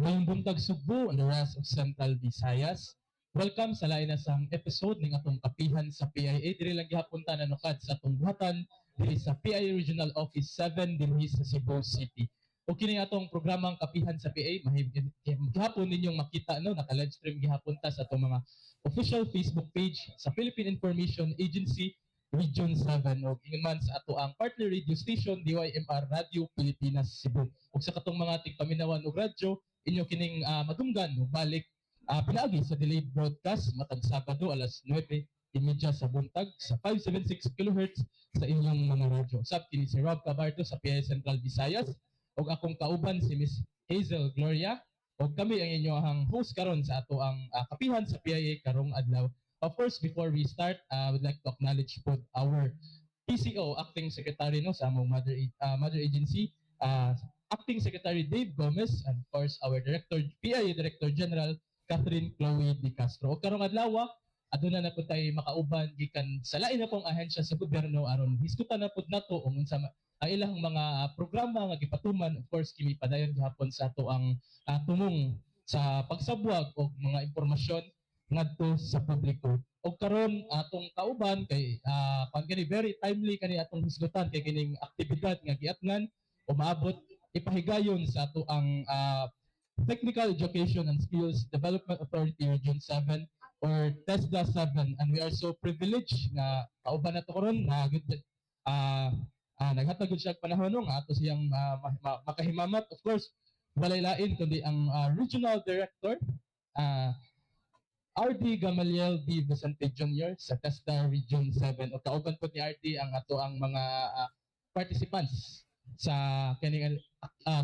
Ngayong buntag Subo, and the rest of Central Visayas. Welcome sa lain na sang episode ng atong kapihan sa PIA. Dili lang gihapon ta nanukad sa atong buhatan dili sa PIA Regional Office 7 dinhi sa Cebu City. O kini atong programang kapihan sa PIA, gihapon ninyong makita no, naka-live stream gihapon ta sa atong mga official Facebook page sa Philippine Information Agency Region 7 o ingon man sa ato ang partner radio station DYMR Radio Pilipinas Cebu. Ug sa katong mga tigpaminawan og radyo inyo kining madunggan ug balik pinaagi sa delayed broadcast matag Sabado alas 9:30 sa buntag sa 576 kHz sa inyong mga radyo. Sab kini si Rob Cabardo sa PI Central Visayas ug akong kauban si Miss Hazel Gloria ug kami ang inyong host karon sa ato ang kapihan sa PIA karong adlaw. Of course, before we start, I would like to acknowledge po our PCO, Acting Secretary no, sa among mother agency, Acting Secretary Dave Gomez, and of course, our PIA Director General, Catherine Chloe Di Castro. O karong adlaw, aduna na po tayo makauban gikan sa lain na pong ahensya sa gobyerno aron hisgutan na po nato ang unsa ang ilang mga programa nga gipatuman. Of course, kini padayon gihapon sa ato ang tumong sa pagsabwag o mga impormasyon ngadto sa publiko. O karon atong kauban kay kani very timely kani atong hisgutan kay kining aktibidad nga giatngan o maabot ipahigayon sa ato ang Technical Education and Skills Development Authority Region 7 or TESDA 7, and we are so privileged nga kauban nato karon na naghatag siya panahon nga ato siyang makahimamat. Of course, walay lain kundi ang Regional Director RD Gamaliel D. Vicente Jr. sa TESDA Region 7 o kauban po ni RD ang ato ang mga participants sa kaning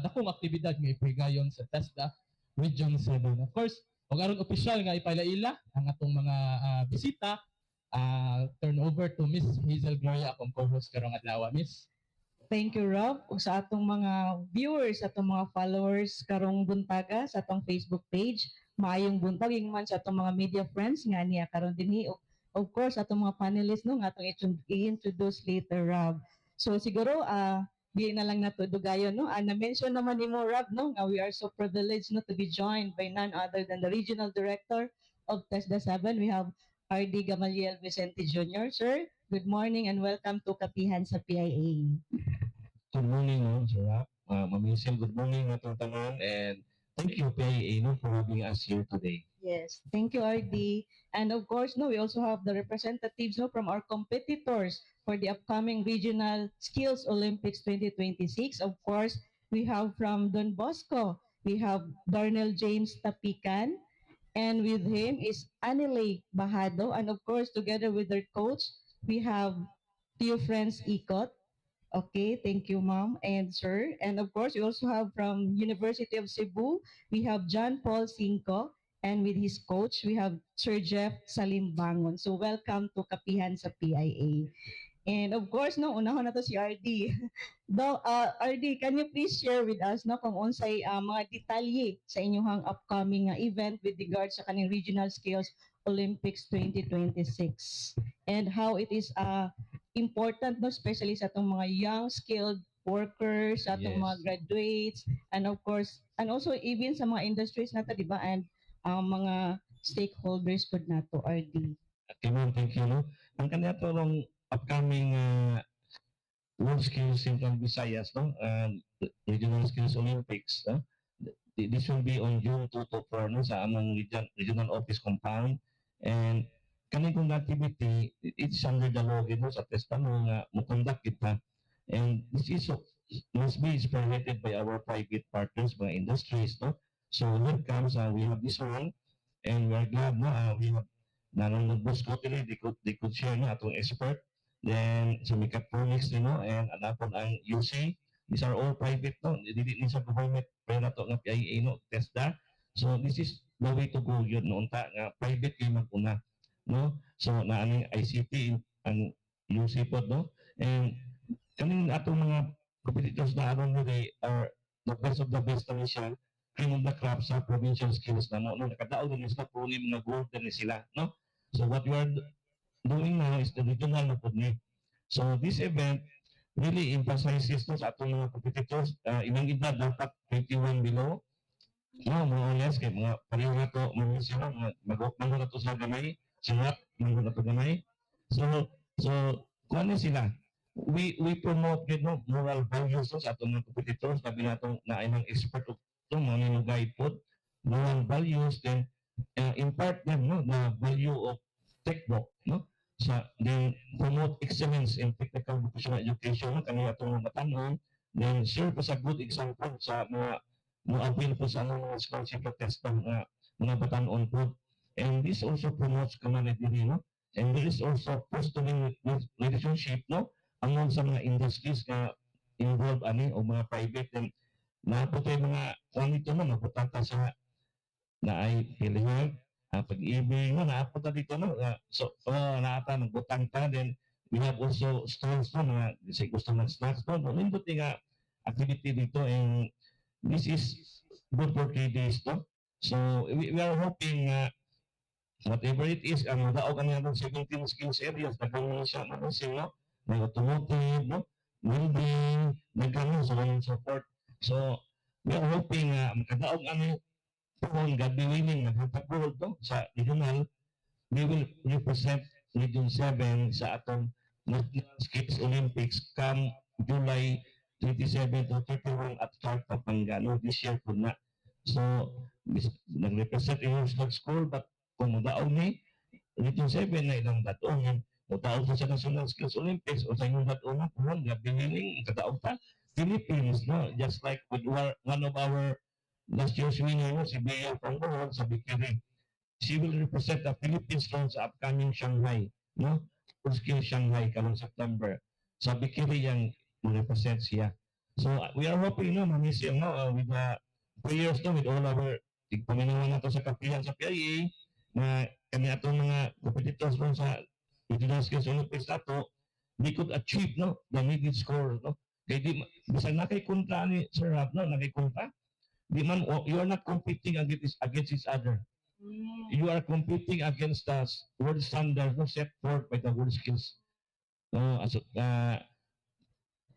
dakong aktibidad nga ipigayon sa TESDA Region 7. Of course, ug aron opisyal nga ipailaila ang atong mga bisita, turn over to Miss Hazel Gloria akong co-host karong adlaw, Miss. Thank you, Rob. Ug sa atong mga viewers, atong mga followers karong buntaga sa atong Facebook page, maayong buntag ing man sa atong mga media friends nga niya karon dinhi. Of course, atong mga panelists no nga atong i-introduce later, Rob. So siguro di na lang nato dugayon no. Na-mention naman nimo, Rob, no, nga we are so privileged no to be joined by none other than the Regional Director of TESDA 7. We have RD Gamaliel Vicente Jr. Sir, good morning and welcome to Kapihan sa PIA. Good morning, Sir Rap. Mamisel, good morning atong tanan, and thank you, PIA, for having us here today. Yes, thank you, RD. And of course, no, we also have the representatives no, from our competitors for the upcoming Regional Skills Olympics 2026. Of course, we have from Don Bosco, we have Darnell James Tapican, and with him is Anile Bahado. And of course, together with their coach, we have Tio Friends Ikot. Okay, thank you, ma'am and sir. And of course, we also have from University of Cebu, we have John Paul Cinco, and with his coach, we have Sir Jeff Salimbangon. So welcome to Kapihan sa PIA. And of course, no, unahon na to si RD. RD, can you please share with us no, kung unsay mga detalye sa inyong upcoming event with regards sa kaning Regional Skills Olympics 2026 and how it is important no, especially sa atong mga young skilled workers, sa atong Yes. mga graduates, and of course, and also even sa mga industries nato, di ba, and mga stakeholders pod nato, RD. Okay, ma'am, thank you. No? Ang kanyato ng upcoming World Skills Central Visayas, no? Regional Skills Olympics, this will be on June 2 to 4 no, sa among regional office compound. And kaning kong activity, it's under the law no, sa TESDA mo nga mo-conduct kita. And this is must be spearheaded by our private partners, mga industries. No? So when it comes, we have this one, and we're glad no, we have nanonood ko today, they could share na atong expert. Then sa mechatronics no, and anapon ang UC. These are all private no, dili sa government pero nato nga PIA no, TESDA. So this is the way to go yun no, unta nga private kay maguna no. So na aning ICT ang UC pod no. And kaning atong mga competitors na aron they are the best of the best na siya cream of the crop sa provincial skills na no, nakadaog din sila po ni mga gold din sila no. So what we are doing now is the regional na po ni. So this event really emphasizes no, sa atong mga competitors, ilang edad dapat 21 below, No, more or less kay mga pareho na to mga sila magman na to sa gamay, sinat man na to gamay. So kuan ni sila. We promote you know, moral values no, sa atong mga competitors, sabi nato na ay ng expert of to mga guide po moral values then impart them no the value of textbook no sa then promote excellence in technical vocational education no kani atong mga batan-on then serve as a good example sa mga appeal po sa mga scholarship test ng mga batan-on po. And this also promotes camaraderie, no? And there is also fostering relationship, no? Among sa mga industries na involved ani o mga private and napo tayo mga kung ito na maputata sa na ay pilihan pag-ibig no napo ta dito no naata nagbutang ta then we have also stalls no mga kasi gusto ng snacks no nindot nga activity dito and this is good for 3 days, no? So we are hoping whatever it is, ang daog ang yung 17 skills areas, nagkaroon siya ano siya, no? May automotive, no? Welding, nagkaroon so on and so forth. So we are hoping makadaog ano kung God be willing, naghatag gold, no? Sa regional, we will represent Region 7 sa atong National Skills Olympics come July 27 to 31 at Clark, Pampanga. No, this year po na. So, nag-represent yung National School, but kung mudaog ni Region 7 na ilang datoon, mudaog po sa National Skills Olympics o sa inyong datoon na po, gabi willing, kadaog ta, Philippines, no? Just like with one of our last year's winner, no? Si Bea Pangbohon sa Bikini. She will represent the Philippines on sa upcoming Shanghai, no? Skill Shanghai karong September. Sa Bikini yang represent siya. So we are hoping no mamisil no with the prayers no with all our tigpaminawan nato sa kapihan sa PIA na kani atong mga competitors no sa Regional Skills Olympics nato we could achieve no the needed score no kay di bisan na kay kontra ni Sir Rab no nakay kontra di man you are not competing against each other. You are competing against the world standard no, set forth by the World Skills as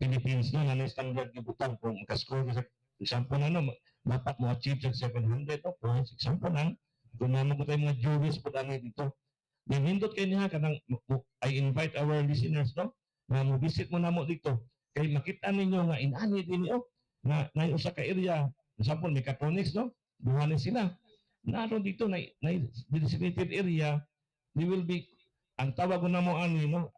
Philippines no, na standard gibutan kung makascore sa example na no, dapat mo achieve sa 700 no, points, example na, kung naman ko tayo mga juries po dami dito. Then hindot kayo niya kanang, I invite our listeners no, na mo-visit mo na mo dito, kay makita ninyo nga inani din niyo, na usa ka area, example, mechatronics no, buhanin sila, naroon dito na designated area, we will be ang tawag ko na mo ani no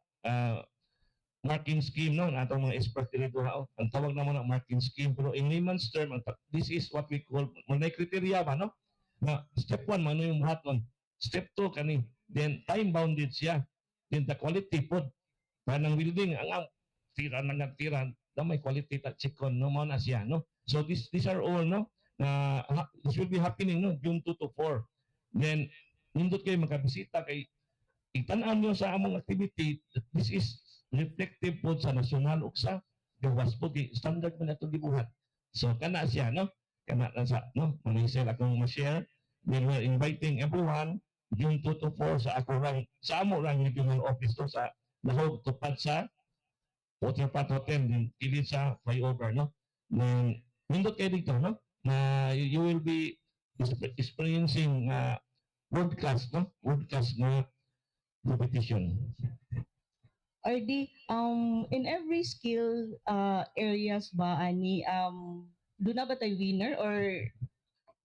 marking scheme no atong mga expert dito ha ang tawag na mo na marking scheme pero in layman's term this is what we call mga criteria ba no na step 1 man yung buhaton step 2 kani then time bounded siya then the quality pod kanang building ang tira na may quality ta chikon no mo na siya no so these are all no this will be happening no June 2 to 4. Then nindot kayo makabisita kay itan-an nyo sa among activity this is reflective po sa national ug sa gawas po di standard man ato gibuhat. So kana siya no kana lang sa no manisel akong ma-share then we're inviting everyone June 2 to 4 sa ako rang sa amo rang regional office to sa lahog tupad sa Waterfront Hotel din kilid sa flyover no. Then nindot kayo dito no na you will be experiencing world class no world class na competition. RD, in every skill areas ba ani doon na ba tayo winner or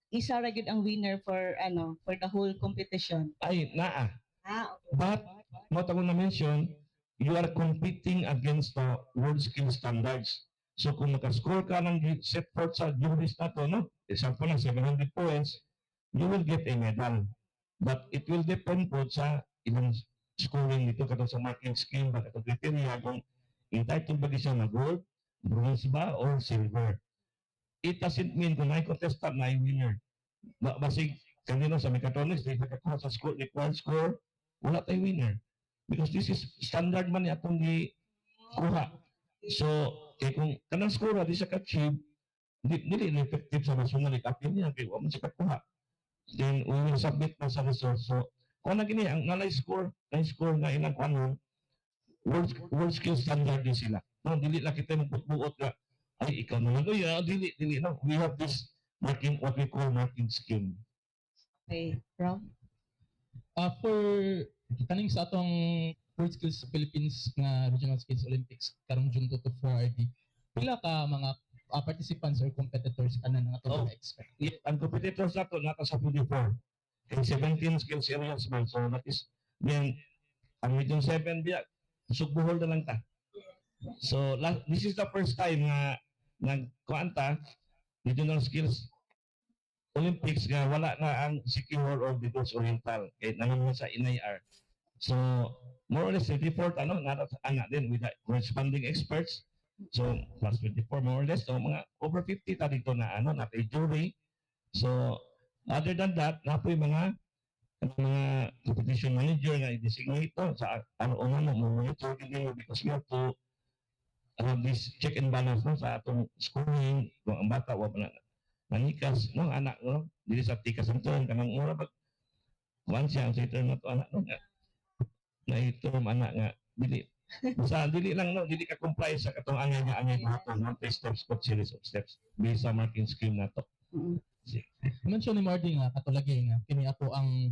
isa ra gyud ang winner for for the whole competition? Ay naa Okay. but mo ta na mention you are competing against the world skill standards. So kung makascore ka ng set forth sa juries na to, no? Example ng 700 points, you will get a medal. But it will depend po sa ilang scoring nito katong sa marking scheme ba katong criteria kung entitled ba siya na gold, bronze ba, or silver. It doesn't mean kung may contestant na winner. Basig kanino sa mechatronics, di nakakuha sa score, required score, wala tayo winner. Because this is standard man atong kuha. So, kay kung kanang score di sa ka-achieve, dili effective sa national appeal niya kay wa man siya kakuha. Then we will submit na sa result. So, kung na gini ang nalay score nga ilang kuanon, world skill standard din sila. No, dili na kita magbuot nga ay ikaw naman dili no. We have this marking, what we call marking scheme. Okay, Rob? For kaning sa atong World Skills Philippines nga Regional Skills Olympics karong June 2 to 4 RD, pila ka mga participants or competitors kanan nga atong mga expect? Ang competitors nato nata sa 24 and 17 skills areas man. So that is, then ang Region 7 biya, sugbuhol na lang ta. So this is the first time nga nagkuanta Regional Skills Olympics nga wala na ang Sikihor or Bicol Oriental kay nangaman sa NIR. So more or less 24 ano ana din with the corresponding experts. So plus 24 more or less, so mga over 50 ta dito na ano na jury. So other than that, napoy mga competition manager nga i-designate to sa ano mo monitor din because we have to this check and balance no sa atong schooling kung ang bata wa na nangikas no anak no dili sa tikas ang tuon kanang mura pag kuan siya ang term na to anak no nga na ito anak nga dili basta dili lang no dili ka comply sa katong angay hatong steps but series of steps based sa marking scheme nato. Mention ni Mardy nga katulagi nga kini ato ang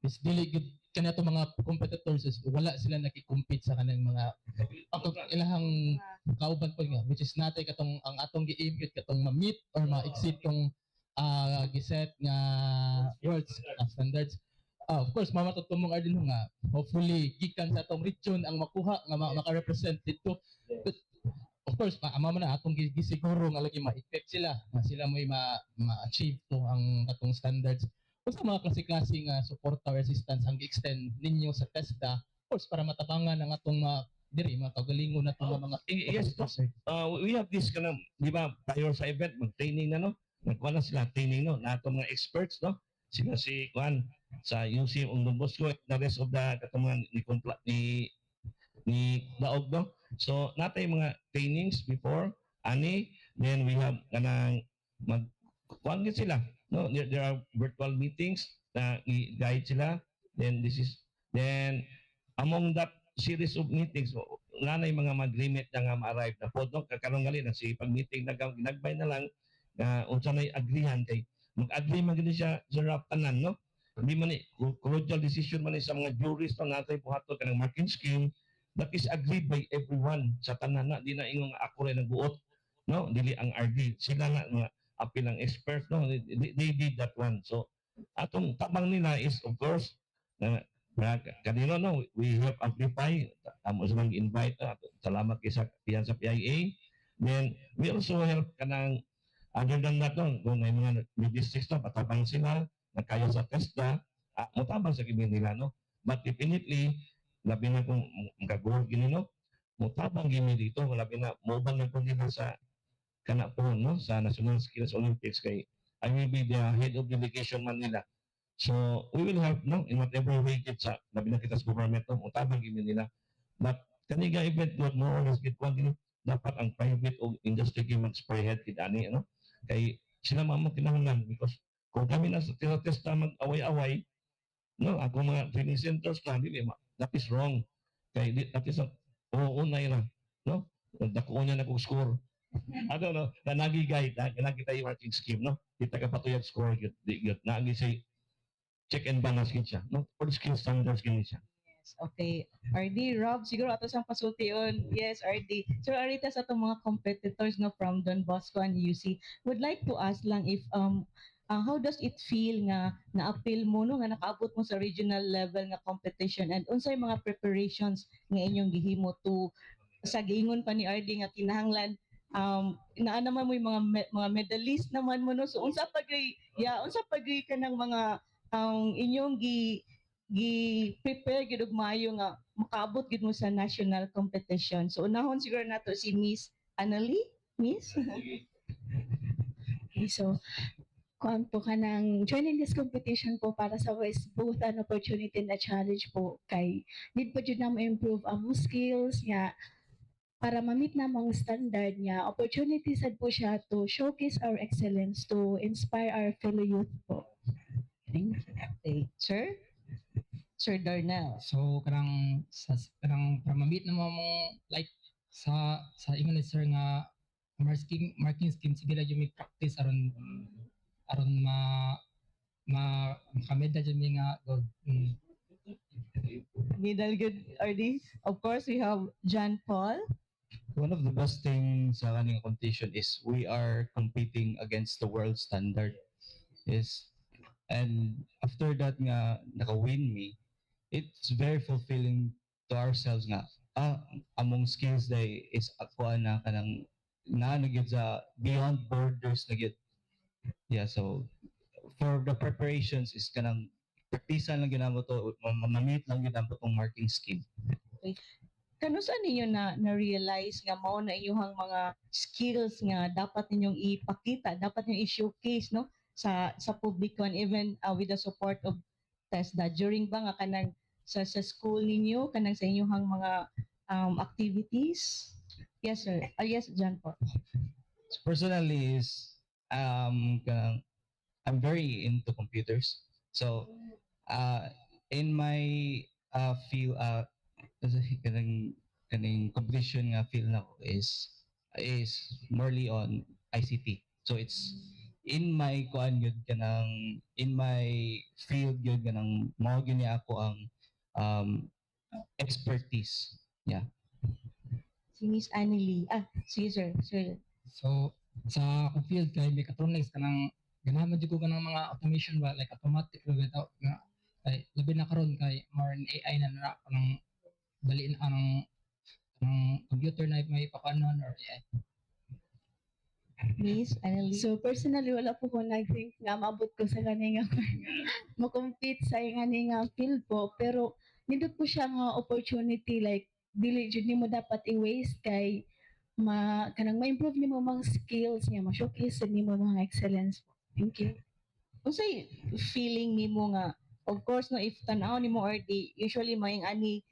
is dili gid kani ato mga competitors is wala sila nakikompete sa kanang mga ato ilahang kauban po nga which is natay katong ang atong gi-aim gyud katong ma-meet or ma-exceed tong giset nga world standards. Of course, mamatot mong Arden nga hopefully gikan sa atong region ang makuha nga maka-represent dito. But, of course, ama man na atong gisiguro nga lagi ma-effect sila nga sila mo'y ma-achieve to ang atong standards. O sa mga klase-klase nga support or assistance ang gi-extend ninyo sa TESDA, of course, para matabangan ang atong diri mga kagalingon na mga Yes, we have this kind of, di ba, prior sa event, mag-training na, no? Nagkuha na sila training, no? Na atong mga experts, no? Sila si Juan sa UC Don Bosco, the rest of the katumangan ni Daog, no? So, natay mga trainings before, ani, then we have kanang kuhan sila, no? There are virtual meetings na i-guide sila, then among that series of meetings, nanay mga mag-limit na nga ma-arrive na po, no? Kakarong gali na si pag-meeting nagbay na lang, unsa na agreehan kay mag-agree man gani siya sa tanan, no? Hindi man collegial decision man sa mga juries no natay buhaton kanang marking scheme that is agreed by everyone sa tanan na di na ingong ako rin nagbuot, no? Dili ang RD sila na mga apil ang experts, no? They did that one. So atong tabang nila is of course kanino, no, we help amplify amo sa mga invite salamat kay sa PIA. Then we also help kanang other than that, no, kung may mga logistics na patabang sila nagkaya sa TESDA, mutabang sa kimi nila, no? But definitely labi na kung magagawag gini, no, mutabang gini dito labi na mobile na kung nila sa kana po, no, sa National Skills Olympics kay I will be the head of delegation man nila. So we will help, no, in whatever way gid sa labi na kita sa government, no, mutabang gini nila. But kaniga event what more or less gid gini dapat ang private o industry gid mag-spearhead kid ani, no? Kay sila mamo kinahanglan because kung kami na sa test na mag-away-away, no, ako mga training centers na, dili, that is wrong. Kay that is unay na, no? Dako niya na kong score. Ano, no? Na nagigay, nakita yung marking scheme, no? Kita ka patuyag score, yun. Naagi say, check and balance yun siya, no? For skill standards, yun siya. Okay. RD, Rob, siguro ato sang pasultion. Yes, RD. Sir Arita sa itong mga competitors no from Don Bosco and UC, would like to ask lang if how does it feel nga na-appeal mo no nga nakaabot mo sa regional level nga competition and unsay mga preparations nga inyong gihimo to sa giingon pa ni RD nga kinahanglan naa naman mo yung mga medalist naman mo no so unsa pagay ka ng mga inyong prepare gid og maayo nga makaabot gid mo sa national competition. So unahon siguro nato si Miss Annalie, Miss. So, kuan po ka ng joining this competition po para sa West both an opportunity and a challenge po kay need po jud na ma-improve ang skills nga para ma-meet na mga standard nga opportunity sad po siya to showcase our excellence to inspire our fellow youth po. Thank you. Okay. Sir Darnell. So kanang para ma-meet na mo like sa ingon ni sir nga marking scheme sige lang yung may practice aron aron makameda jud mi nga gold. Middle good, RD. Of course, we have John Paul. One of the best things sa kaning competition is we are competing against the world standard. Is and after that nga naka-win me, it's very fulfilling to ourselves nga among skills day is ako na kanang na gyud sa beyond borders na gyud. Yeah, so for the preparations is kanang practicean lang ginamo to, mamamit lang ginamo tong marking scheme. Kano saan ninyo na-realize nga mao na inyong mga skills nga dapat ninyong ipakita, dapat ninyong i-showcase no sa publiko, and even with the support of TESDA during ba nga kanang sa school ninyo kanang sa inyong mga activities? Yes sir. Yes, John po. So personally is kanang I'm very into computers. So in my field kaning competition nga field na ko is morely on ICT. So it's in my kuan yun kanang in my field yun kanang mao gyud ni ako ang expertise. Yeah. Si Miss Annelie. Sige sir. Sir. So sa akong field kay mechatronics kanang ganahan man jud ko kanang mga automation ba like automatic without nga kay labi na karon kay more in AI na kanang daliin ang computer na may papanon or AI. Miss Annelie. So personally wala po ko nag-think nga maabot ko sa kaning mo-compete sa kaning field po, pero nindot po siya nga opportunity, like dili jud nimo dapat i-waste kay kanang ma-improve nimo mga skills niya, ma-showcase nimo mga excellence po. Thank you. Unsay feeling nimo nga, of course no, if tan-aw nimo RD usually may ani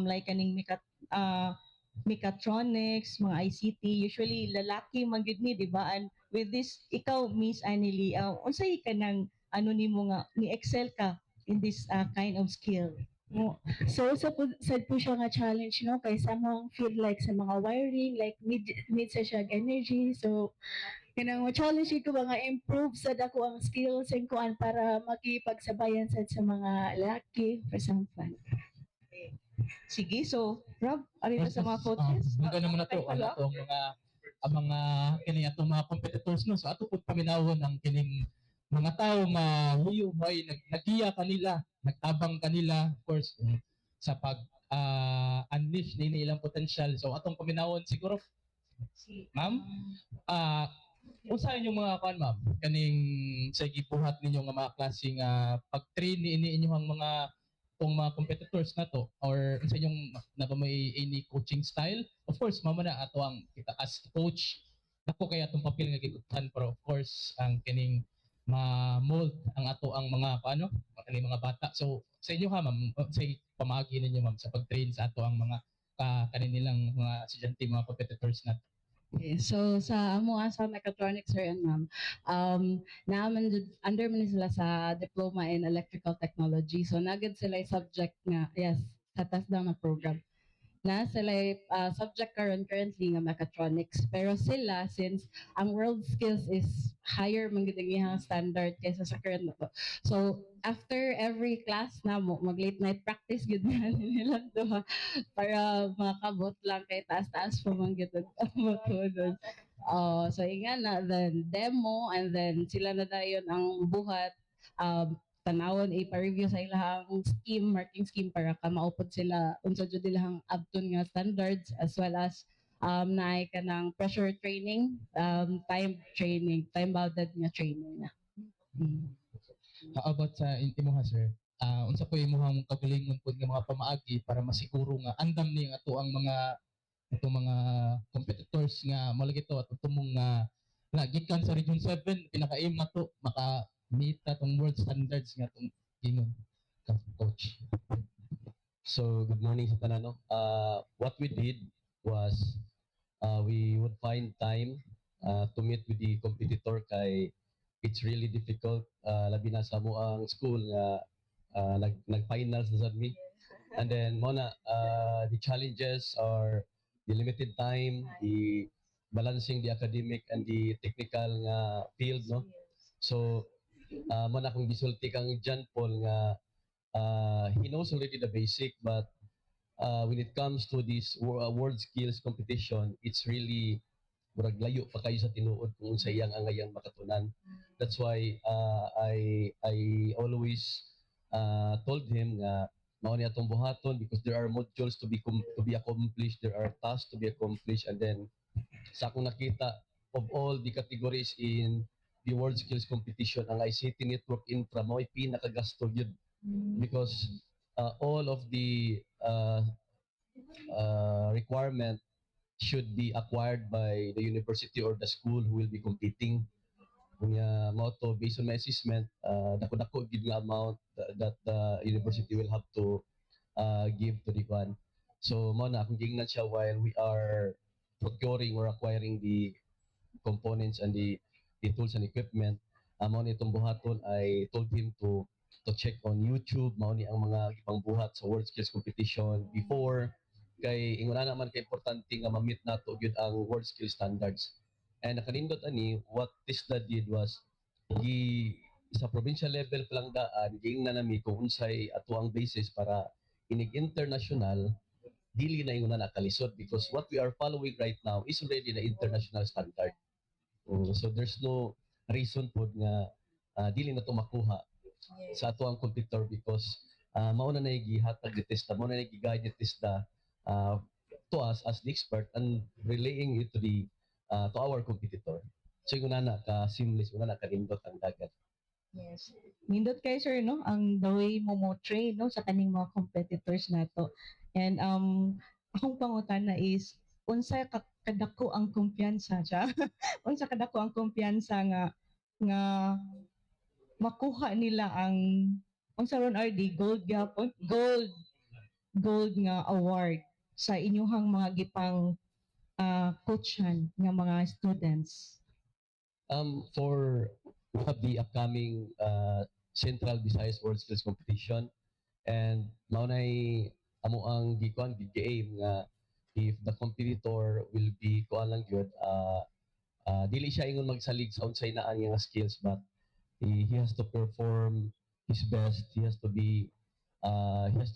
like kaning mechatronics, mga ICT, usually lalaki man gyud ni, di ba? And with this, ikaw Miss Annelie, unsay kanang ano nimo nga ni excel ka in this kind of skill? So sa po siya nga challenge no kay sa mga field like sa mga wiring, like need sa siya energy. So kanang mo challenge ko ba nga improve sa dako ang skills and kuan para makipagsabayan sa mga laki for some fun. Sige, so Rob, ari na sa mga coaches. Mga naman na to, follow up? ang mga kining atong mga competitors no. So ato pud paminawon ang kining mga tao maluyo may nagiya kanila, nagtabang kanila of course sa pag unleash ni ilang potential. So atong paminawon siguro ma'am, unsa inyong mga kuan ma'am kaning sa gibuhat ninyo nga mga klase nga pag-train ni inyong mga tong mga competitors na to, or sa inyong may any coaching style? Of course mama na ato ang kita as coach nako kaya atong papel nga gigutan, pero of course ang kining ma-mold ang ato ang mga paano kaning mga bata. So sa inyo ha ma'am, sa pamagi ninyo ma'am sa pag-train sa ato ang mga kanilang mga estudyante, mga competitors na. Okay, so sa amo sa mechatronics sir and ma'am, naaman under man sila sa diploma in electrical technology. So nagad sila yung subject nga yes sa TESDA na program. Na sila subject currently nga mechatronics, pero sila since ang world skills is higher man gid ang iyang standard kaysa sa current na to. So after every class na mo mag late night practice gud na nila duha para makabot lang kay taas-taas pa man gid ang doon. So ingan na then demo, and then sila na dayon ang buhat tanawon ipa-review sa ilahang scheme, marking scheme para ka maupod sila unsa jud ilahang abton nga standards, as well as naay kanang pressure training, time bounded nga training na. How about sa imuha sir? Unsa po imuhang kagalingon pud nga mga pamaagi para masiguro nga andam ni ato ang mga itong mga competitors nga malagi to at tumong nga gikan sa Region 7 pinaka-aim na to maka-meet atong world standards nga tong gingon coach. So good morning sa tanan no. What we did was we would find time to meet with the competitor kay it's really difficult labi na sa mo ang school nga nag-finals na sad mi. And then mona the challenges are the limited time, the balancing the academic and the technical nga field no. So mo na akong gisulti kang John Paul nga he knows already the basic, but when it comes to this world skills competition, it's really murag layo pa kayo sa tinuod kung unsa iyang angayang makatunan. That's why I always told him nga mao ni atong buhaton because there are modules to be accomplished, there are tasks to be accomplished, and then sa akong nakita of all the categories in the world skills competition, ang ICT network infra mao ay pinakagasto gyud because all of the requirement should be acquired by the university or the school who will be competing. Kunya mo to based on my assessment, dako-dako gid nga amount that the university will have to give to the one. So mo na akong gingnan siya while we are procuring or acquiring the components and the tools and equipment. Mao ni itong buhaton, I told him to check on YouTube mao ni ang mga ibang buhat sa world skills competition before kay inguna naman kay importante nga ma-meet nato gyud ang world skills standards. And nakanindot ani what TISDA did was sa provincial level pa lang daan giingnan nami kung unsay ato ang basis para inig international dili na inguna nakalisod because what we are following right now is already the international standard. So there's no reason po nga dili na to makuha sa ato ang competitor because mao na gihatag ni TISDA, mao na gi-guide ni TISDA to us as the expert and relaying it to our competitor. So yung na ka seamless, una na ka nindot ang dagat. Yes. Nindot kay sir no ang the way mo train no sa kaning mga competitors nato. And akong pangutana is unsa kadako ang kumpiyansa siya? Unsa kadako ang kumpiyansa nga makuha nila ang unsa ron RD gold gapon gold nga award sa inyuhang mga gipang coachan nga mga students. For we have the upcoming Central Visayas World Skills Competition and mao nay amo ang gikuan gi-aim nga if the competitor will be kuan lang gyud dili siya ingon magsalig sa unsay naa nga skills but he has to perform his best, he has to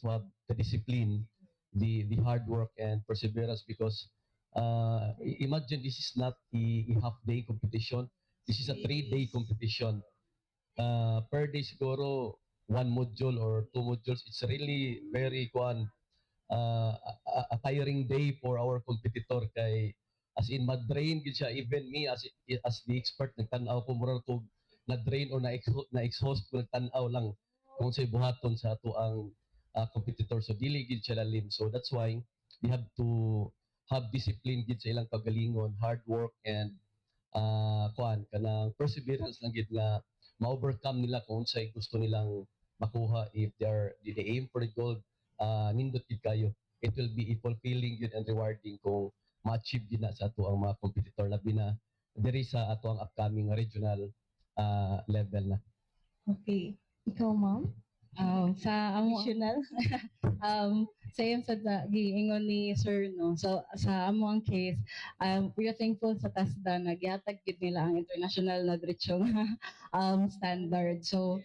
have the discipline, the hard work and perseverance because imagine this is not a half day competition, this is a 3-day competition. Per day siguro one module or 2 modules, it's really very a tiring day for our competitor kay as in ma-drain gid siya. Even me as the expert nagtan-aw ko mura ko na-drain or na-exhaust ko nagtan-aw lang kung say buhaton sa ato ang competitor, so dili gid siya lalim. So that's why we have to have discipline gid sa ilang kagalingon, hard work and kanang perseverance lang gid nga ma-overcome nila kung unsay gusto nilang makuha. If they aim for the gold, nindot gid kayo. It will be fulfilling yun and rewarding kung ma-achieve gid na sa ato ang mga competitor labi na diri sa ato ang upcoming regional level na. Okay. Ikaw, ma'am? Sa amo Additional? same sa giingon ni sir no, so sa amo ang case we are thankful sa TASDA na gihatag gid nila ang international na diretsyo nga standard. So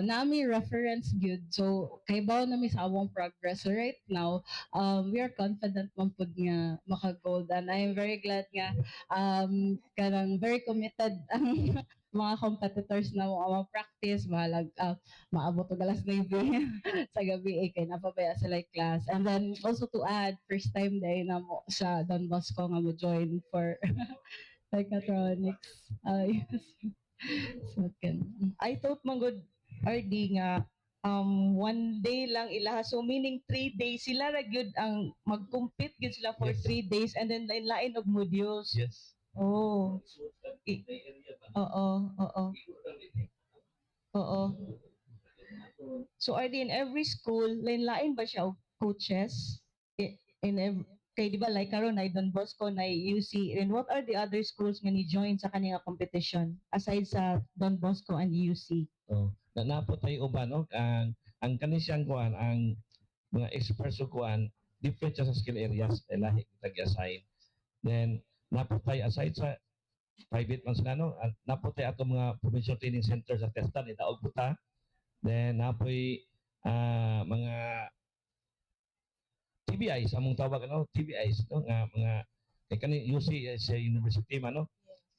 nami reference good, so kay bawo nami sa among progress. So right now we are confident man pud nga maka-gold and I am very glad nga kanang very committed ang mga competitors na mo practice mahalag maabot og alas 9 sa gabi kay napabaya sila class. And then also to add, first time day na mo sa Don Bosco nga mo join for mechatronics. Yes. So I thought manggod RD nga 1 day lang ilaha, so meaning 3 days sila ra gyud ang mag-compete gyud sila for Yes. 3 days and then lain og modules. Yes. Oh. Oo, oo. Oo. So RD, in every school lain-lain ba siya og coaches? Kay di ba like karon na Don Bosco na UC, and what are the other schools nga ni join sa kanila competition aside sa Don Bosco and UC? Napo tayo uban no ang kanisang kuan ang mga experts sa kuan different siya sa skill areas lahi kita gi-assign. Then napo tayo aside sa private man sila no. Napote ato mga provincial training center sa TESDA ni daog puta. Then napoy mga TBIs among tawag ano, TBIs no nga mga kani UC sa university man no.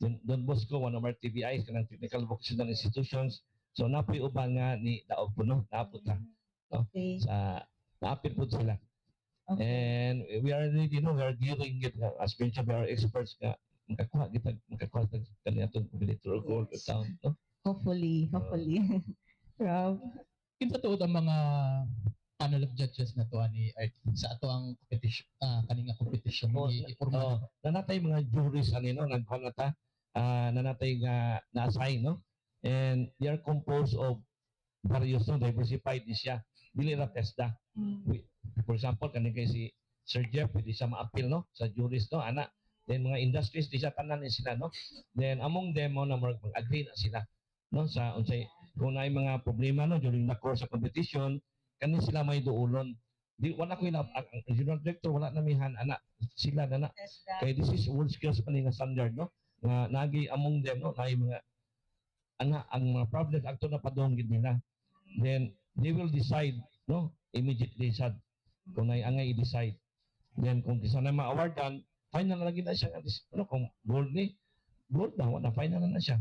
Don Bosco, one of our TBIs kanang technical vocational institutions. So napoy uban nga ni daog po no, naapot ta. No? Okay. Sa naapit po sila. Okay. And we are really, you know, we are gearing it as mentioned by our experts nga makakuha kita kanina itong competitor gold account no. Hopefully. Rob. Kinsa tuod ang mga panel of judges na to ani RT sa ato ang competition kaninga competition iporma Nanatay mga juries ani no nagpanata nanatay nga na-assign no, and they are composed of various no, diversified di siya dili ra TESDA. For example kaning kay si Sir Jeff di siya ma-appeal no sa juries no ana, then mga industries di siya tanan ni sila no, then among them mo na mag-agree na sila no sa unsay kung naay mga problema no during the course of competition kani sila may duulon. Di wala ko ang regional director wala na mihan ana sila na kay this is world skills pa nga standard no nga nagi among them no naay mga ang mga problems akto na padong gid nila, then they will decide no immediately sad kung naay angay i-decide, then kung kisa na ma-awardan final na lagi na siya ano kung gold na wala final na siya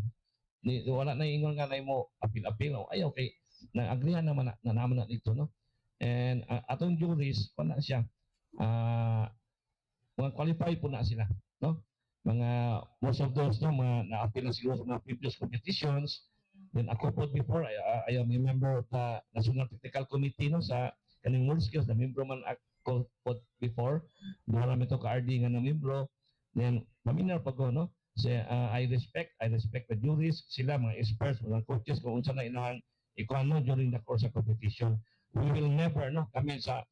wala na ingon nga na mo apil o ay okay na-agreehan naman na naman na dito no, and atong juries pa na siya mga qualified po na sila no, mga most of those no mga na-appeal na siguro sa mga previous competitions. Then ako po before I am a member of the National Technical Committee no sa kaning world skills na membro man ako po before duha namin to ka RD nga na membro, then paminar pa ko no. So, I respect the juries, sila mga experts, mga coaches kung unsa na ilang ikuan no during the course of competition. We will never no kami sa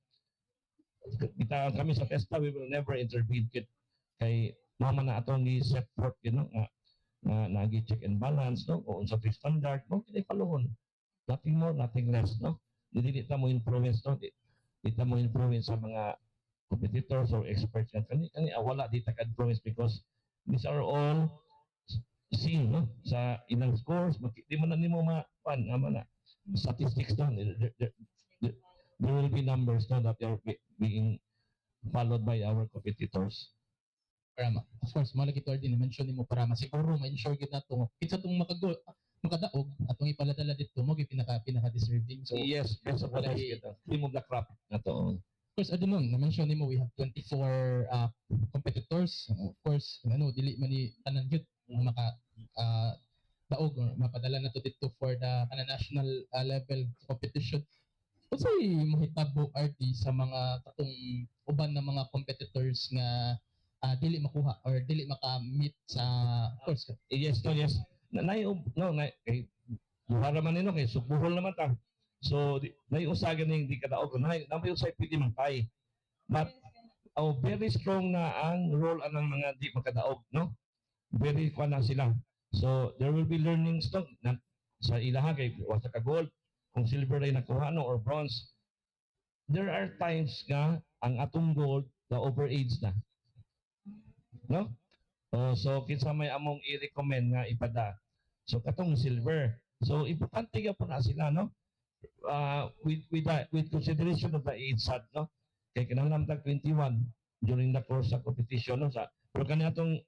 TESDA we will never intervene kay mama na atong gi-set forth you know nga nagi check and balance no kung unsa fixed standard no kini paluhon, nothing more nothing less no. Dili ta mo influence no di ta mo influence sa mga competitors or experts kani wala di ta ka-influence because these are all seen no sa ilang scores di man na nimo ma-pan na statistics no. There will be numbers no that are being followed by our competitors. para of course mo lagi to din mention nimo para masiguro ma-ensure gid nato kinsa tong makadaog atong ipaladala dito mo gyud pinaka deserving. So Yes of course team of the crop nato. of course adunong na mention nimo we have 24 competitors. Of course ano dili man ni tanan gyud maka daog or mapadala na to dito for the national level competition. Unsay mahitabo RT sa mga katong uban na mga competitors nga dili makuha or dili maka-meet sa of course Yes nay kay duha man nino kay subuhol naman ta, so nay usagan ning di kadaog nay usay pili man tay, but very strong na ang role anang mga di makadaog no, very kuan na sila. So there will be learnings no na sa ilaha kay wasa ka gold kung silver ay nakuha no or bronze. There are times nga ang atong gold na overage na no. So kinsa may among i-recommend nga ipada so katong silver, so importante gyud po na sila no, with consideration of the age sad no, kay kinahanglan tag 21 during the course of competition no sa pero kani atong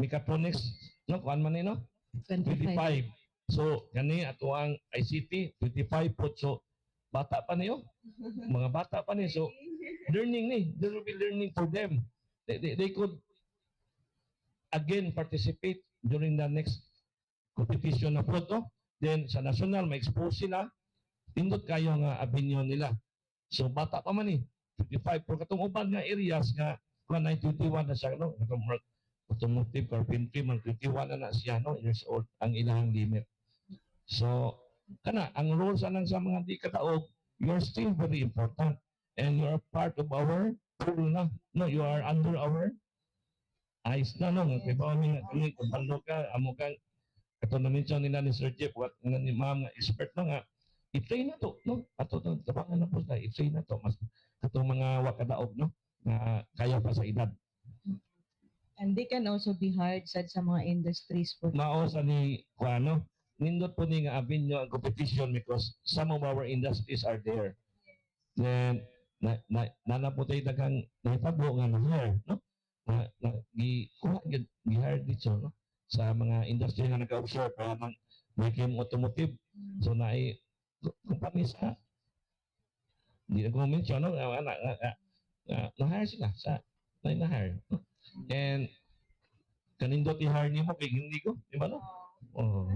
mechatronics no kuan man ni no 25. So kani ato ang ICT 25 po, so bata pa niyo mga bata pa ni, so learning ni there will be learning for them. They could again participate during the next competition na po no? Then sa national ma-expose sila pindot kayo nga opinion nila, so bata pa man 55 pero katong uban nga areas nga 21 na siya no, automotive carpentry man 21 na siya no years old ang ilang limit. So kana ang rules anang sa mga di kadaog, you are still very important and you are part of our pool na no, you are under our eyes na no, kay ba kami kung balo ka amo kang kato na mention nila ni Sir Jeff what ni ma'am nga expert na nga i-train na to no, ato to tabangan na po sa i-train na to mas kato mga wakadaog no nga kaya pa sa edad. And they can also be hired sa mga industries po. Mao sa ni kuano, nindot po ni nga avenue ang competition because some of our industries are there. Then nanaputay daghang nahitabo nga na-hire, no? Gi-hire dito, no? Sa mga industry nga nag-observe para ng making automotive. So company sa di na ko mention, no? Na-hire sila sa na-hire. No? And kanindot i-hire niyo mo kay hindi ko, di ba no? Oh,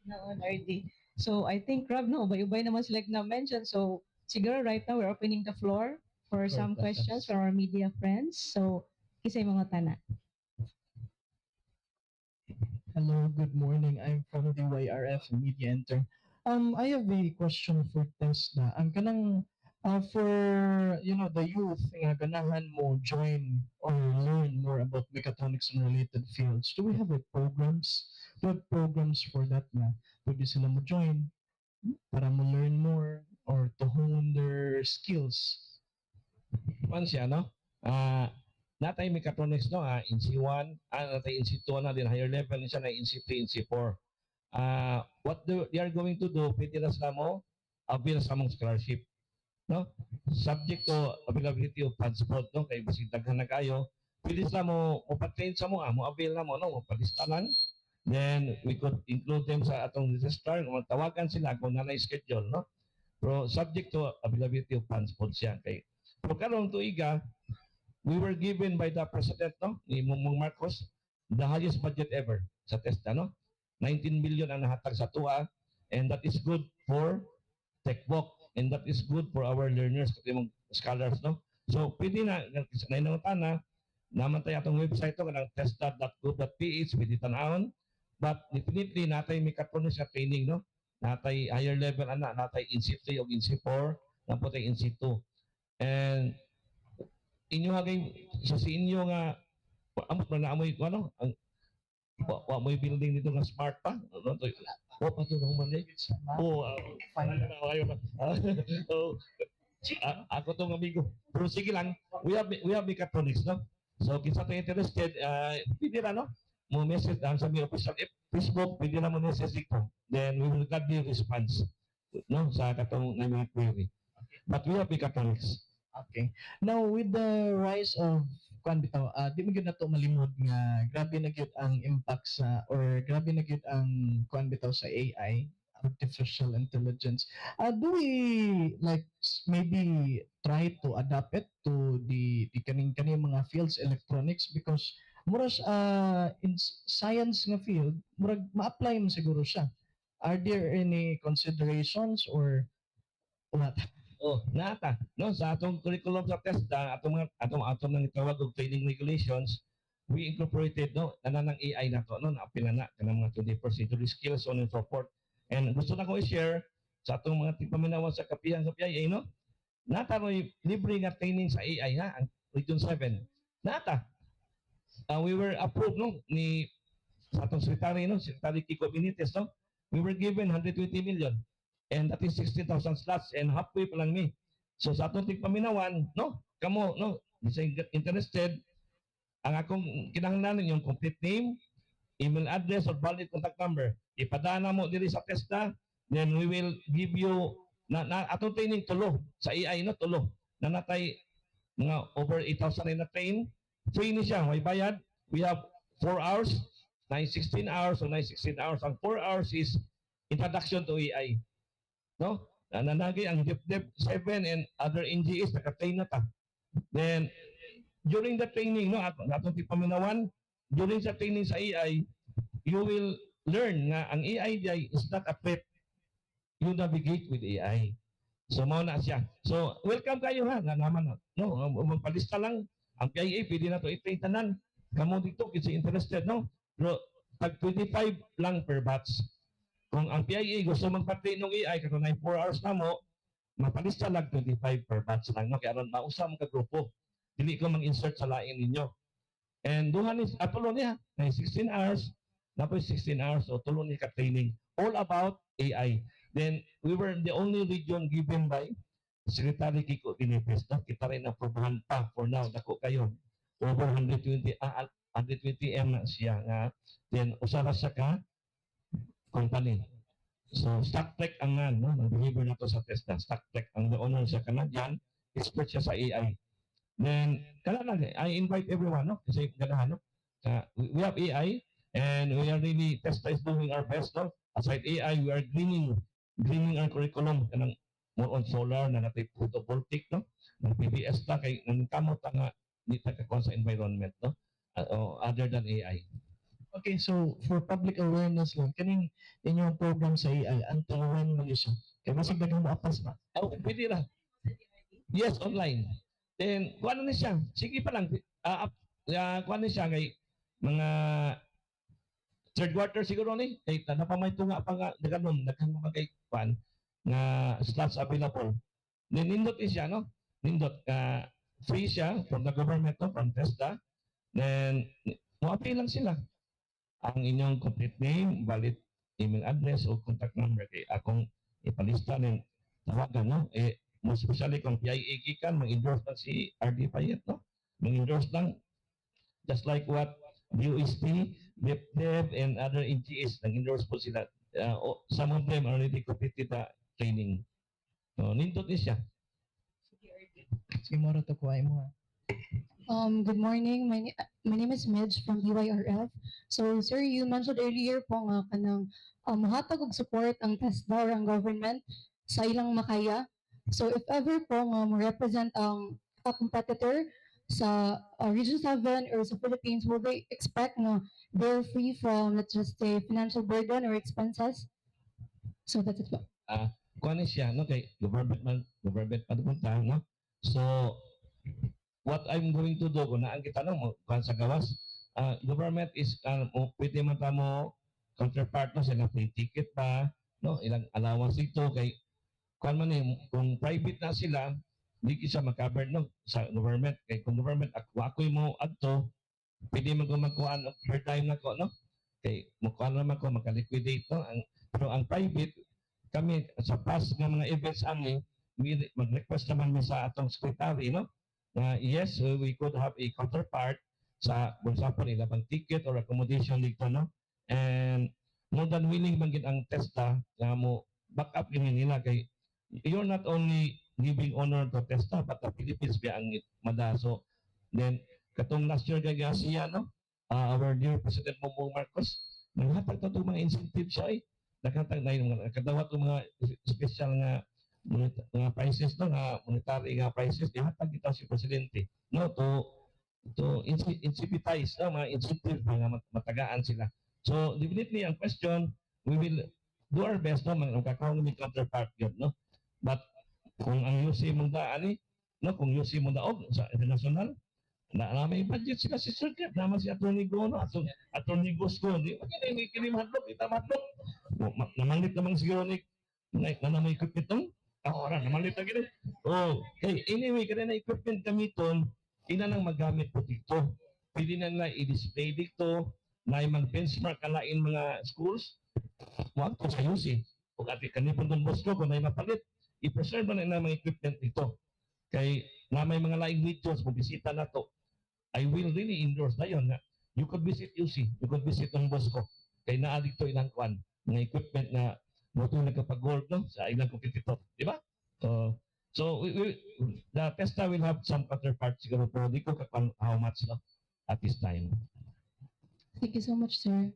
Noon, RD. So I think, Rob, no, ubay-ubay naman sila na-mention. So siguro right now we're opening the floor for some questions from our media friends. So, kisay mga tana. Hello, good morning. I'm from the YRF Media Intern. I have a question for Tesla. Ang kanang for the youth nga ganahan mo join or learn more about mechatronics and related fields. Do we have a programs? Do we have programs for that na pwede sila mo join para mo learn more or to hone their skills? man siya, no? Natay mechatronics, no? In C1, natay in C2 na din, higher level siya na in C3, in C4. What they are going to do, pwede na sila mo, avail sa mong scholarship. No? Subject to availability of transport, no? Kaya basig daghan na kayo, pwede sila mo patrain sa mo, mo avail na mo, no? Palista lang. Then, we could include them sa atong registrar, tawagan sila kung nanay schedule, no? Pero subject to availability of transport siya. Kay pero karong tuiga, we were given by the President, no, ni Mungmung Marcos, the highest budget ever sa TESDA, no? 19 billion ang nahatag sa tuwa, and that is good for TechVoc, and that is good for our learners, kasi mga scholars, no? So, pwede na, nainangutana, naman tayo atong website to, kanang tesda.gov.ph, pwede tanawon, but definitely, natay mechatronics sa training, no? Natay higher level, natay in C3 o in C4, naputay in C2. And inyo hagay sa inyo nga amot na amoy ano ang wa mo'y building dito nga smart pa ano to pa to man eh ayo na ako tong amigo pero sige lang we have mechatronics, no? So kinsa to interested pwede na, no, mo message lang sa mi official Facebook, pwede na mo message ko, then we will gladly response, no, sa katong na mga query, but we have mechatronics. Okay. Now, with the rise of kuan bitaw, di mo gyud nato malimod nga grabe na gyud ang impact sa or grabe na gyud ang kuan bitaw sa AI, artificial intelligence. Do we like maybe try to adapt it to the kaning mga fields electronics because muras in science nga field murag ma-apply mo siguro siya. Are there any considerations or what? Oh, nata, no, sa atong curriculum sa TESDA, atong nang tawag og training regulations, we incorporated, no, ng AI na to, no, naapil na kanang mga 21st century skills, so on and so forth. And gusto na ko i-share sa atong mga tigpaminawan sa kapihan sa PIA, no, nata ro'y libre nga training sa AI, ha, ang Region 7. Nata, we were approved, no, ni sa atong secretary, no, Secretary Kiko Benitez, no, we were given 120 million. And that is 16,000 slots and halfway pa lang ni. So sa atong tigpaminawan, no, kamo, no, bisay interested, ang akong kinahanglanon yung complete name, email address or valid contact number. Ipadana mo diri sa TESDA, then we will give you atong training tulo sa AI, no, tulo. Na natay mga over 8,000 na train. Free ni siya, may bayad. We have 4 hours, 16 hours or 16 hours. Ang 4 hours is introduction to AI. No? Nanagay ang DepDep 7 and other NGS naka-train na ta. Then during the training, no, atong tipaminawan, during sa training sa AI, you will learn nga ang AI is not a threat. You navigate with AI. So mao na siya. So welcome kayo, ha, nga naman, no, magpalista lang ang PIA, pwede na to i-train tanan. Kamo dito kasi interested, no? Pero tag 25 lang per batch. Kung ang PIA gusto magpa-train ng AI, kung 4 hours na mo, mapalista lang 25 per batch lang, no? Kaya aron mausa mo ka grupo. Dili ko mang-insert sa lain ninyo. And duhan is tulon niya, na 16 hours, na po 16 hours, so tulon niya ka-training. All about AI. Then, we were the only region given by Secretary Kiko Benitez. No? Kita rin aprobahan pa for now. Dako kayo. Over 120, 120M na siya nga then usara sa ka company. So stock tech ang nga no, ang behavior nato sa Tesla. Stock tech ang the owner sa Canadian, expert siya sa AI. Then kana lang I invite everyone no kasi ganahan no. We have AI and we are really Tesla is doing our best no. Aside AI, we are greening our curriculum kanang more on solar na natay photovoltaic no. Ng PBS ta kay nang kamot nga ni ta ka sa environment no. Other than AI. Okay, so for public awareness lang, kaning inyong program sa AI, until when mo siya? Kaya masig daghang maapas ba? Oh, pwede lang. Yes, online. Then, kuha na siya. Sige pa lang. Kuha na siya kay mga third quarter siguro ni. Kay napamay tunga pa nga naganon, naghang mga kay kuan nga slots available. Then nindot siya no. Nindot free siya from the government no, from Tesla. Then mo-apply lang sila. Ang inyong complete name, valid email address o contact number kay akong ipalista ng tawagan no. Most especially kung PIA gikan mag-endorse na si RD Payet no. Mag-endorse lang just like what UST, DepDev and other NGS nag-endorse po sila. Some of them already completed the training. So, nindot ni siya. Sige mo to kuha mo. Good morning. My name is Midge from BYRF. So, sir, you mentioned earlier po nga kanang mahatag og support ang TESDA or ang government sa ilang makaya. So, if ever po nga mo-represent ang competitor sa Region 7 or sa Philippines, will they expect nga they're free from, let's just say, financial burden or expenses? So, that's it po. Kuha ni siya no kay government pa punta no. So, what I'm going to do kung naan kita no kuan sa gawas government is pwede man ta mo counterpart no sila free ticket pa no ilang allowance dito kay kuan man kung private na sila di kita makaber no sa government kay kung government ako mo adto pwede man ko magkuan per time na ko no kay mukuan naman ko makaliquidate no pero ang private kami sa past nga mga events ani mag-request naman mi sa atong secretary no. Yes, we could have a counterpart sa, for example, ilabang ticket or accommodation dito, no? And more than willing man gid ang TESDA nga mo back up yun nila kay you're not only giving honor to TESDA but the Philippines ba ang madaso. Then, katong last year kay Garcia, no? Our dear President Bongbong Marcos, naghatag to mga incentive siya eh. Naghatag na yung kadawat mga special nga mga prices no nga monetary nga prices dihatag kita si presidente no to incentivize no mga incentive mga matagaan sila. So definitely ang question we will do our best no magkakaroon ng counterpart yun no. But kung ang UC mo ani no kung UC mo daog sa international na may budget sila si Sir Jeff naman si Attorney Go no Attorney Gosco di kini madlok kita madlok namanglit naman siguro ni na may equipment ora namalit na gini. Oh, okay. Anyway, kada na equipment kami ton, ina nang magamit po dito. Pwede na nila i-display dito, na mag-benchmark kalain mga schools. Wag ko sa UC. Kung ati kanipon doon boss ko, kung may mapalit, i-preserve na mga equipment dito. Kay na may mga laing videos, bisita na to. I will really endorse na yun. You could visit UC, you could visit ng boss ko. Kay naa dito ilang kwan, mga equipment na moto nagkapag-gold no sa ilang competitor, di ba? So the TESDA will have some counterparts siguro pero di ko kakwan how much no at this time. Thank you so much, sir.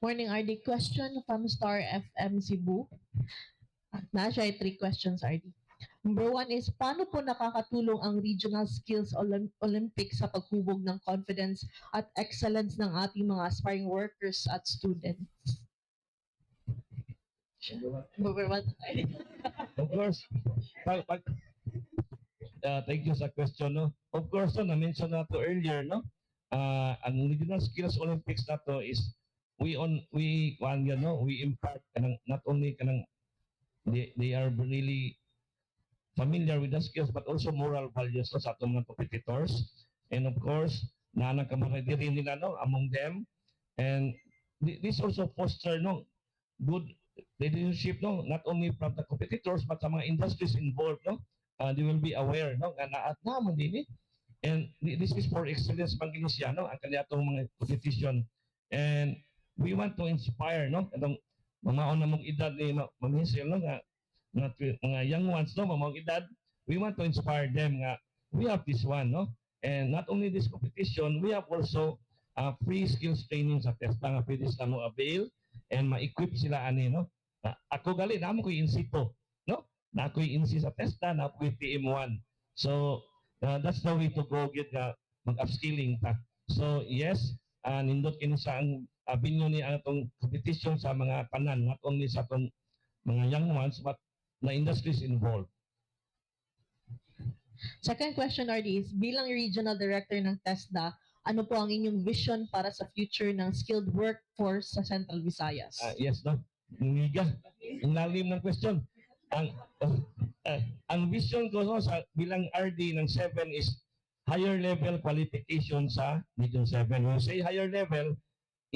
Morning, RD. Question from Star FM Cebu. Nasa 3 questions, RD. Number 1 is, paano po nakakatulong ang Regional Skills Olympics sa paghubog ng confidence at excellence ng ating mga aspiring workers at students? Number 1. Of course, thank you sa question no. Of course no, na-mention na to earlier no. Ang Regional Skills Olympics na to is we impart kanang not only kanang they are really familiar with the skills but also moral values no, sa atong mga competitors. And of course, nakakamaradi nila no, among them. And this also foster no, good leadership no, not only from the competitors but sa mga industries involved no. They will be aware no, nga naat naman din eh. And this is for excellence Panginoon no, ang kaniyatong mga competition. And we want to inspire no, itong mga mong edad ni Ma'am Hazel no, nga mga young ones no, mga edad, we want to inspire them nga we have this one no. And not only this competition, we have also free skills training sa TESDA nga pwede sila mo avail and ma-equip sila ani no. Ako gali na mo ko insito no. Na ako insi sa TESDA, na ako PM1. So that's the way to go get mag-upskilling ta. So yes, nindot kini sa ang binyo ni atong competition sa mga tanan, not only sa atong mga young ones but na industries involved. Second question, RD, is bilang regional director ng TESDA, ano po ang inyong vision para sa future ng skilled workforce sa Central Visayas? Yes, no? Miga, ang lalim ng question. Ang vision ko no, sa bilang RD ng 7 is higher level qualification sa Region 7. When we say higher level,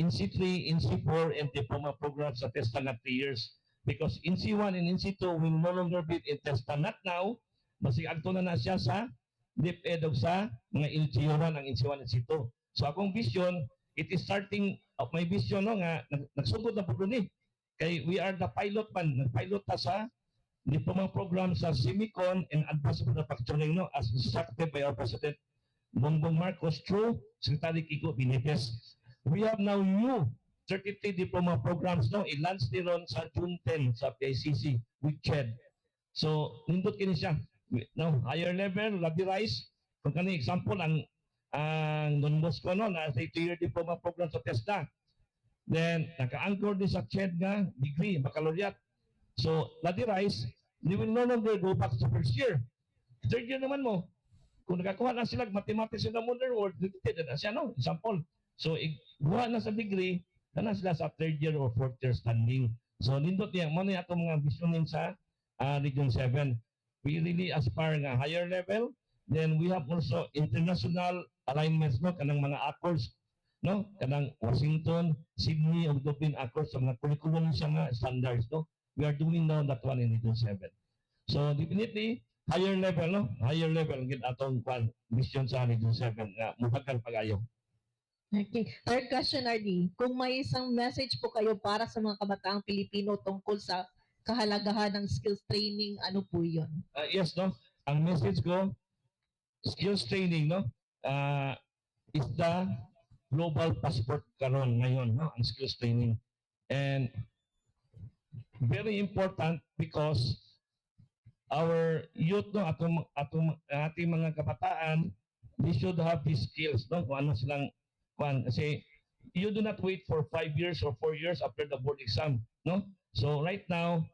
INSI 3, INSI 4, and diploma programs sa TESDA na 3 years. Because INSI 1 and INSI 2 will no longer be in TESDA. Not now, basig agto na siya sa DepEd o sa mga LGU-ran ang INSI 1 and INSI 2. So akong vision, it is starting of my vision no, nga nagsugod na po ni. Kay we are the pilot man, nag-pilot ta sa diploma program sa Semicon and Advanced Manufacturing no, as instructed by our President Bongbong Marcos through Secretary Kiko Benitez. We have now new 33 diploma programs no, i-launch niron sa June 10 sa PICC with CHED. So nindot kini siya. No, higher level, labi-rise. Kung kani example, ang Don Bosco no, na 3-year diploma program sa TESDA. Then, naka-anchor din sa CHED nga, degree, baccalaureate. So, labi-rise, they will no longer go back to first year. Third year naman mo, kung nakakuha na sila, mathematics in the modern world, related na siya, no? Example. So, buha na sa degree, na sila sa third year or fourth year standing. So, nindot niya, mo na itong mga visionin sa Region 7. We really aspire nga higher level. Then we have also international alignments no, kanang mga accords no, kanang Washington, Sydney ug Dublin accords sa mga curriculum sa mga standards no. We are doing now that one in Region 7. So definitely higher level no, higher level gid atong mission sa Region 7 nga muhagkan pagayo. Okay. Third question, RD. Kung may isang message po kayo para sa mga kabataang Pilipino tungkol sa kahalagahan ng skills training, ano po yun? Yes, no? Ang message ko, skills training, no? Is the global passport karon ngayon, no? Ang skills training. And very important because our youth, no? Ating mga kabataan, they should have these skills, no? Kung ano silang, kasi you do not wait for 5 years or 4 years after the board exam, no? So right now,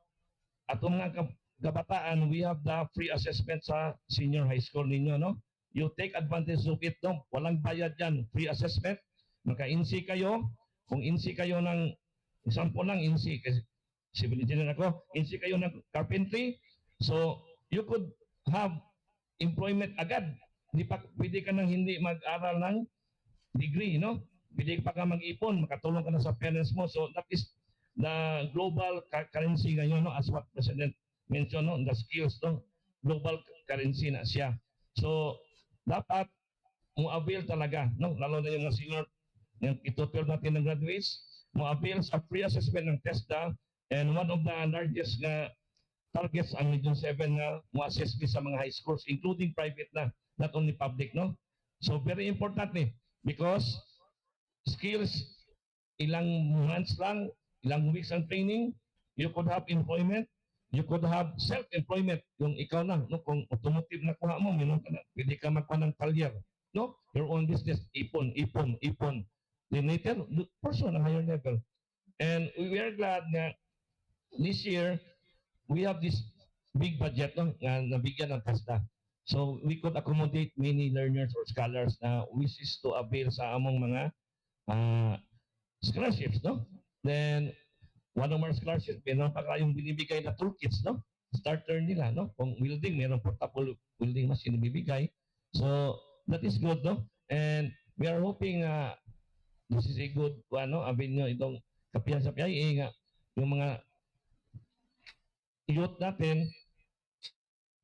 atong mga kabataan, we have the free assessment sa senior high school ninyo, no? You take advantage of it, no? Walang bayad yan, free assessment. Maka-INSI kayo, kung INSI kayo ng, example lang, INSI, kasi civil engineer ako, INSI kayo ng carpentry, so you could have employment agad. Di pa, pwede ka nang hindi mag-aral ng degree, no? Pwede pa ka mag-ipon, makatulong ka na sa parents mo. So that is the global currency ngayon, no, as what President mentioned, no, the skills, no, global currency na siya. So, dapat mo-avail talaga, no, lalo na yung senior, yung itutuloy natin ng graduates, mo-avail sa free assessment ng TESDA, and one of the largest targets ang Region 7 na mo-assess sa mga high schools, including private na, not only public, no. So, very important because skills, ilang months lang, ilang weeks ang training, you could have employment, you could have self-employment, yung ikaw na, no? Kung automotive na kuha mo, meron ka na, pwede ka magkuha ng talyer, no? Your own business, ipon. Then later, pursue na higher level. And we are glad na this year, we have this big budget, no? Na nabigyan ng TESDA. So we could accommodate many learners or scholars na wishes to avail sa among mga scholarships, no? Then, one of our scholarships, meron pa kayong binibigay na toolkits, no? Starter nila, no? Kung welding, meron portable welding machine binibigay. So, that is good, no? And we are hoping this is a good avenue itong kapihan sa PIA nga yung mga youth natin,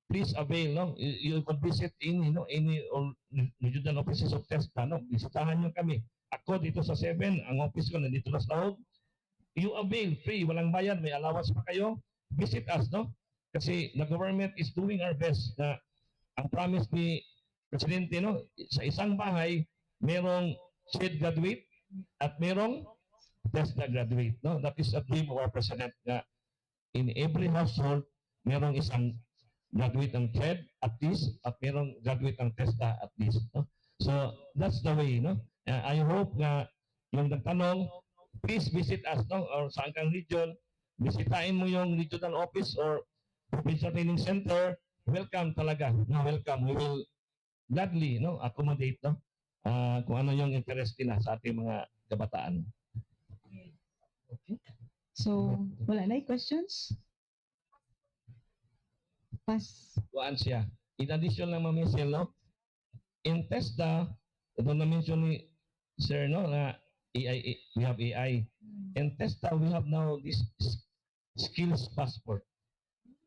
please avail, no? You can visit any regional offices of TESDA, no? Bisitahan nyo kami. Ako dito sa 7, ang office ko nandito na sa Lahog. You avail, free, walang bayad, may allowance pa kayo. Visit us, no? Kasi the government is doing our best na ang promise ni Presidente, no? Sa isang bahay, merong SHED graduate at merong TESDA graduate, no? That is a dream of our President na in every household, merong isang graduate ng SHED at least at merong graduate ng TESDA at least, no? So that's the way, no? I hope na yung nagtanong, please visit us, no? Or saan kang region, bisitahin mo yung regional office or provincial training center. Welcome talaga, no? Welcome. We will gladly, no, accommodate, no? Kung ano yung interest nila sa ating mga kabataan. Okay. So, wala na questions? Pass. Kuhaan siya. In addition lang, Ma'am Michelle, no? In TESDA, ito na-mention ni Sir, no, na AI, we have AI. In TESDA, we have now this skills passport.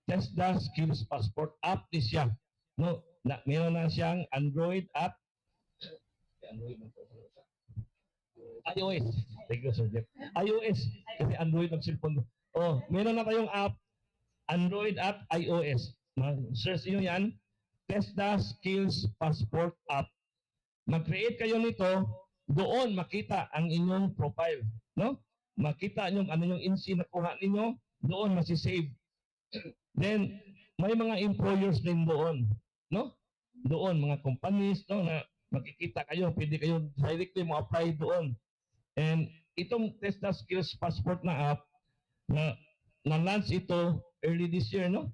TESDA skills passport app ni siya. No, meron na siyang Android app. iOS. Thank you, Sir Jeff. iOS. Kasi Android ang cellphone. Oh, meron na tayong app. Android app, iOS. Search nyo yan. TESDA Skills Passport app. Mag-create kayo nito, doon makita ang inyong profile. No? Makita nyo ano yung INSEE na kuha ninyo, doon masisave. Then, may mga employers din doon. No? Doon, mga companies, no, na makikita kayo, pwede kayo directly mo-apply doon. And itong TESDA Skills Passport na app, na-launch ito early this year, no?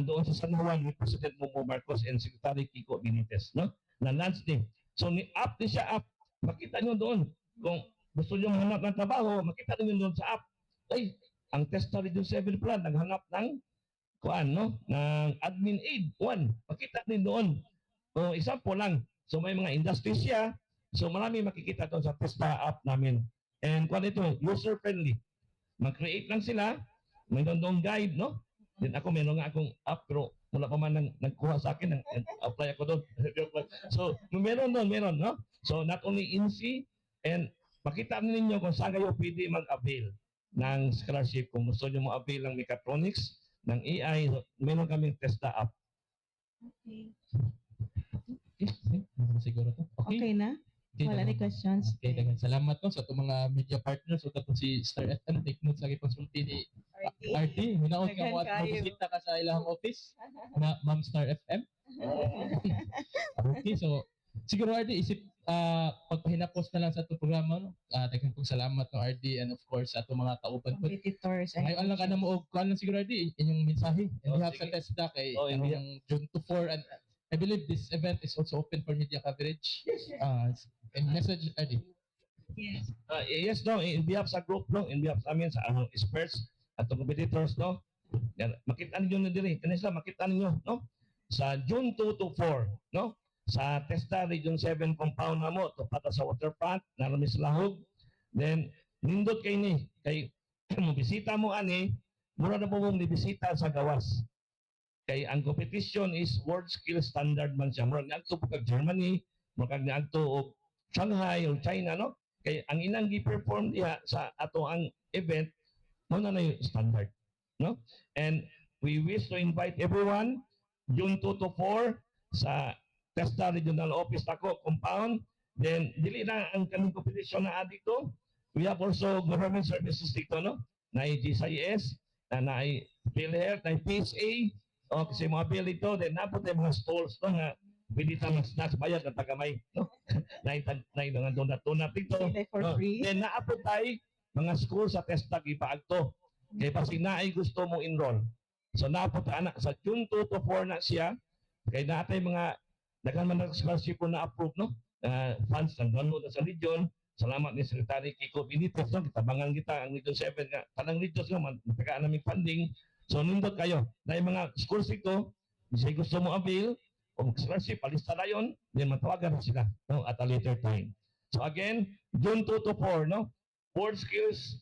Doon sa San Juan with President Bongbong Marcos and Secretary Kiko Benitez, no? Na-launch din. So, ni-app din siya app. Makita nyo doon. Kung gusto nyo hanap ng trabaho, makita nyo doon sa app. Ay, ang TESDA Region 7 Plan, naghanap ng ng admin aid 1. Makita din doon. O, example lang. So, may mga industry siya. So, marami makikita doon sa TESDA app namin. And kung ito, user-friendly. Mag-create lang sila. May doon guide, no? Then ako, meron nga akong app, pero wala pa man nagkuha sa akin, apply ako doon. So, meron doon, no? So, not only INSEE, and makita ninyo kung saan kayo pwede mag-avail ng scholarship. Kung gusto nyo mo-avail ng mechatronics, ng AI, meron kaming TESDA app. Okay. Siguro to. Okay na? Okay, Wala na questions? Okay, dagan salamat no sa itong mga media partners. So, tapos si Star FM, take notes lagi konsulti ni RT. Hinaot ka mo at mabisita ka sa ilang office na Ma'am Star FM. Okay, so siguro RT, isip pagpahinapos na lang sa itong programa. No? Dagan pong salamat no RT and of course sa itong mga kauban po. Competitors. Ngayon lang ka na mo, kuhan lang siguro RT, inyong mensahe. And we have sa TESDA kay June 2-4 and I believe this event is also open for media coverage. And message, Adi. Yes. Yes, no, in behalf sa group, no, in behalf sa amin, sa experts at competitors, no, yan, makita ninyo na diri, kanisa makita ninyo, no, sa June 2 to 4, no, sa TESDA Region 7 compound na mo, to pata sa waterfront, narami sa Lahog, then, nindot kay ni, kay, bisita mo ani, mura na po mong bisita sa gawas. Kay ang competition is world skill standard man siya. Murag niagto po kag Germany, murag niagto og Shanghai o China, no? Kay ang inang gi-perform diha sa ato ang event, mo na yung standard, no? And we wish to invite everyone June 2 to 4 sa TESDA Regional Office Taco Compound. Then dili na ang kanang competition na dito. We have also government services dito, no? Na GCIS, na PhilHealth, na PSA, o kasi mga bill ito, then napot yung mga stalls, no? Nga pwede tayong snacks bayad at tagamay, no? na mga donut dito. For free. Then naapot tayo mga school sa TESDA ipaagto. Kaya pag sinaay gusto mo enroll. So naapot anak sa June 2 to 4 na siya. Kaya natay mga dagan man na scholarship na approve, no? Funds ng download sa region. Salamat ni Secretary Kiko Benitez, no? Kitabangan kita ang Region 7 nga. Tanang regions nga, matagaan namin funding. So nindot kayo. Na yung mga schools ito, kasi gusto mo avail, Kung kasi palista na yun, then matawagan na sila, no, at a later time. So again, June 2 to 4, no? World Skills,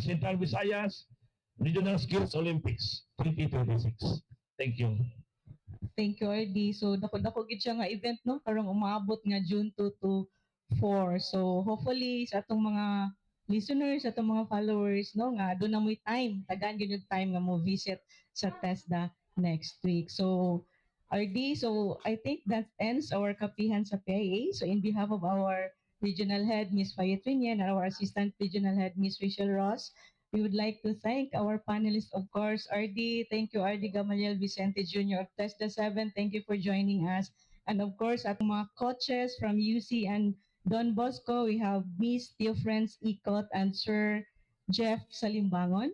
Central Visayas, Regional Skills Olympics 2026. Thank you. Thank you, RD. So, dako-dako gid siya nga event, no? Karong umabot nga June 2 to 4. So, hopefully, sa atong mga listeners, sa atong mga followers, no? Nga, doon na mo'y time. Tagaan yun yung time nga mo visit sa TESDA next week. So, RD, so I think that ends our kapihan sa PIA. So, in behalf of our Regional Head, Ms. Fayet Rinian, and our Assistant Regional Head, Ms. Rachel Ross, we would like to thank our panelists, of course, RD. Thank you, RD Gamaliel Vicente Jr. of TESDA 7. Thank you for joining us. And of course, at mga coaches from UC and Don Bosco, we have Miss Theofrens Ikot and Sir Jeff Salimbangon.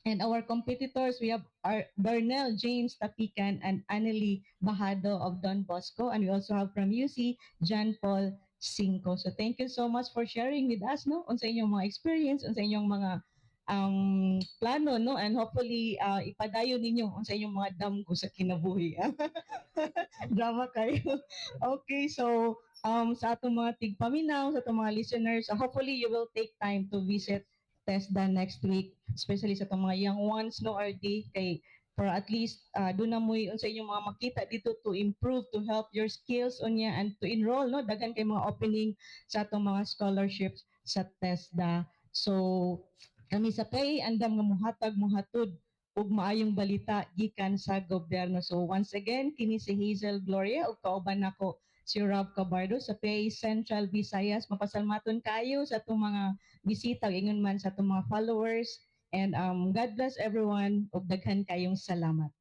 And our competitors, we have Darnell James Tapican and Annelie Bahado of Don Bosco. And we also have from UC, John Paul Cinco. So thank you so much for sharing with us, no? Unsa inyong mga experience, unsa inyong mga plano, no? And hopefully, ipadayon ninyo sa inyong mga damgo sa kinabuhi. Drama kayo. Okay, so sa atong mga tigpaminaw, sa atong mga listeners, hopefully you will take time to visit TESDA next week, especially sa atong mga young ones, no, RD, kay for at least doon na mo'y sa inyong mga makita dito to improve, to help your skills unya and to enroll, no? Daghan kay mga opening sa atong mga scholarships sa TESDA. So, kami sa PAY, andam nga muhatag, ug maayong balita gikan sa gobyerno. So once again, kini si Hazel Gloria ug kauban nako si Rob Cabardo sa PAY Central Visayas. Mapasalmaton kayo sa atong mga bisita ug ingon man sa atong mga followers. And God bless everyone ug daghan kayong salamat.